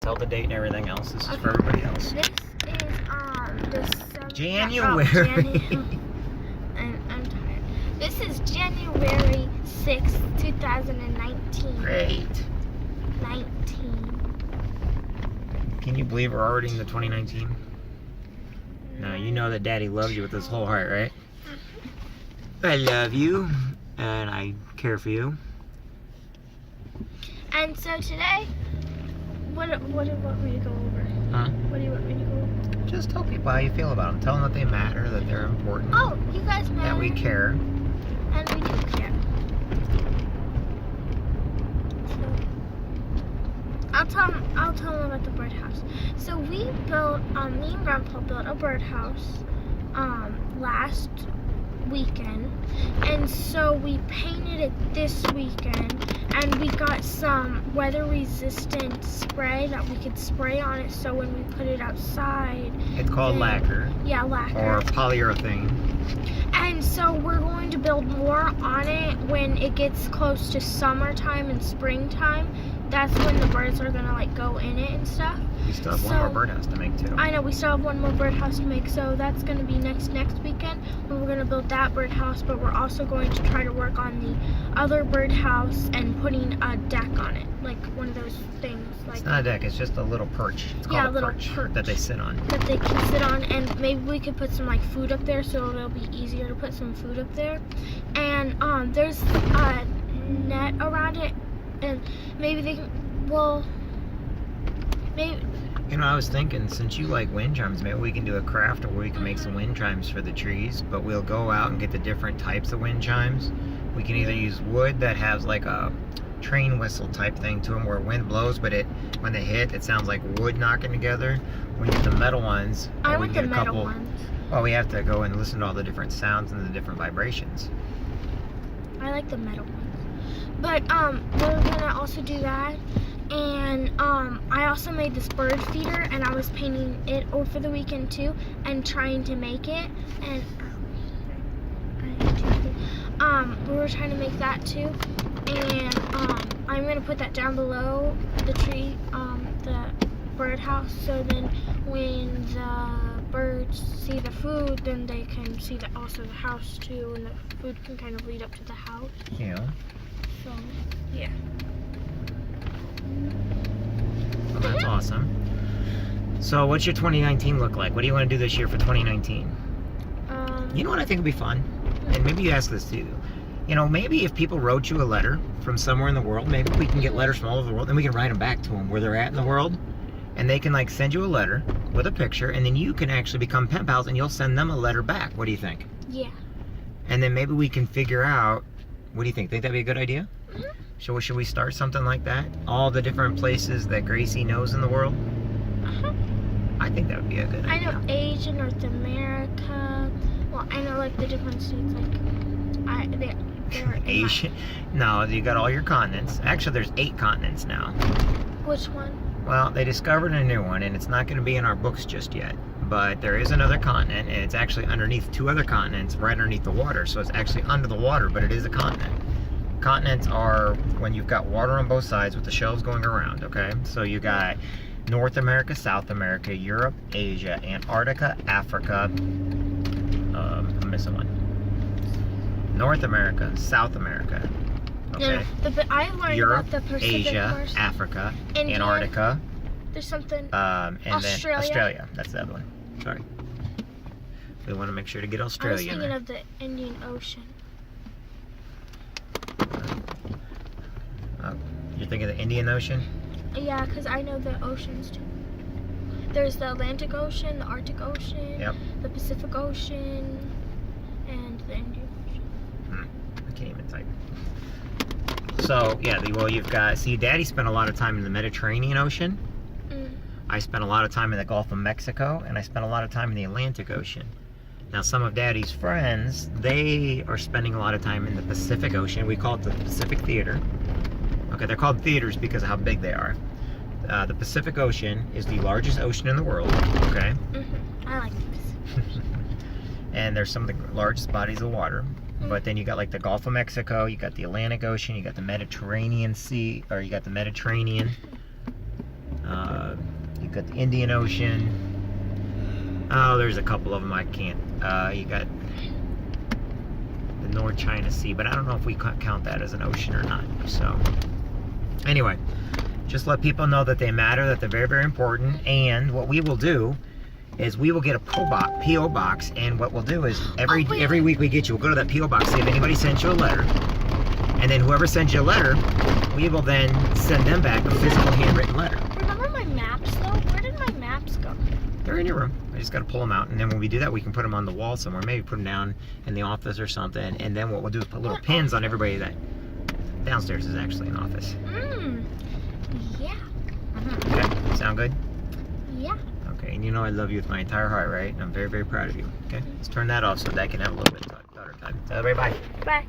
tell the date and everything else. This is for everybody else. This is December. January. I'm tired. This is January 6th, 2019. Great. 19. Can you believe we're already in the 2019? No, you know that Daddy loves you with his whole heart, right? I love you, and I care for you. And so today, what do you want me to go over? Huh? What do you want me to go over? Just tell people how you feel about them. Tell them that they matter, that they're important. Oh, you guys matter. That we care. And we do care. So, I'll tell them about the birdhouse. So we built, me and Grandpa built a birdhouse last weekend, and so we painted it this weekend, and we got some weather resistant spray that we could spray on it, so when we put it outside, It's called lacquer. Yeah, lacquer. Or polyurethane. And so we're going to build more on it when it gets close to summertime and springtime. That's when the birds are gonna like go in it and stuff. We still have one more birdhouse to make too. I know, we still have one more birdhouse to make, so that's gonna be next weekend when we're gonna build that birdhouse, but we're also going to try to work on the other birdhouse and putting a deck on it. Like one of those things. Like, It's not a deck, it's just a little perch. It's Yeah, called a a little perch that they sit on. that they can sit on, and maybe we could put some like food up there, so it'll be easier to put some food up there. And there's a net around it, and maybe they can, maybe. You know, I was thinking, since you like wind chimes, maybe we can do a craft where we can make some wind chimes for the trees, but we'll go out and get the different types of wind chimes. We can either use wood that has like a train whistle type thing to them where wind blows, but when they hit, it sounds like wood knocking together. We get the metal ones. I we want can the get a metal couple. ones. Well, we have to go and listen to all the different sounds and the different vibrations. I like the metal ones. But we're gonna also do that. And I also made this bird feeder, and I was painting it over the weekend too, and trying to make it. And we were trying to make that too. And I'm gonna put that down below the tree, the birdhouse, so then when the birds see the food, then they can see also the house too, and the food can kind of lead up to the house. Yeah. So yeah. Well, that's awesome. So what's your 2019 look like? What do you want to do this year for 2019? You know what I think would be fun? And maybe you ask this too. You know, maybe if people wrote you a letter from somewhere in the world, maybe we can get letters from all over the world, and we can write them back to them where they're at in the world. And they can like send you a letter with a picture, and then you can actually become pen pals, and you'll send them a letter back. What do you think? Yeah. And then maybe we can figure out, what do you think? Think that'd be a good idea? Should we start something like that? All the different places that Gracie knows in the world? I think that would be a good idea. I know Asia, North America. Well, I know like the different states, like they're Asia? No, you got all your continents. Actually, there's 8 continents now. Which one? Well, they discovered a new one, and it's not going to be in our books just yet. But there is another continent, and it's actually underneath 2 other continents, right underneath the water. So it's actually under the water, but it is a continent. Continents are when you've got water on both sides with the shelves going around, okay? So you got North America, South America, Europe, Asia, Antarctica, Africa. I'm missing one. North America, South America. Okay. No, I learned Europe, about the Pacific Asia, first. Africa, India. Antarctica. There's something. And Australia. then Australia. That's the other one. Sorry. We want to make sure to get Australia I was in thinking there. of the Indian Ocean. You're thinking of the Indian Ocean? Yeah, because I know the oceans too. There's the Atlantic Ocean, the Arctic Ocean, Yep. the Pacific Ocean, and the Indian Ocean. I can't even type. So, yeah, well, you've got, see, Daddy spent a lot of time in the Mediterranean Ocean. I spent a lot of time in the Gulf of Mexico, and I spent a lot of time in the Atlantic Ocean. Now, some of Daddy's friends, they are spending a lot of time in the Pacific Ocean. We call it the Pacific Theater. Okay, they're called theaters because of how big they are. The Pacific Ocean is the largest ocean in the world, okay? I like this. And there's some of the largest bodies of water. But then you got like the Gulf of Mexico, you got the Atlantic Ocean, you got the Mediterranean Sea, or you got the Mediterranean. Got the Indian Ocean. Oh, there's a couple of them I can't. You got the North China Sea, but I don't know if we count that as an ocean or not. So, anyway, just let people know that they matter, that they're very, very important. And what we will do is we will get a P.O. box, and what we'll do is every week we get you, we'll go to that P.O. box, see if anybody sends you a letter, and then whoever sends you a letter, we will then send them back a physical handwritten letter. Remember my maps though? Where did my maps go? They're in your room. I just got to pull them out, and then when we do that, we can put them on the wall somewhere. Maybe put them down in the office or something, and then what we'll do is put little pins on everybody that downstairs is actually an office. Yeah. Okay, sound good? Yeah. Okay, and you know I love you with my entire heart, right? I'm very, very proud of you. Okay, let's turn that off so that can have a little bit of daughter time. Tell everybody bye. Bye.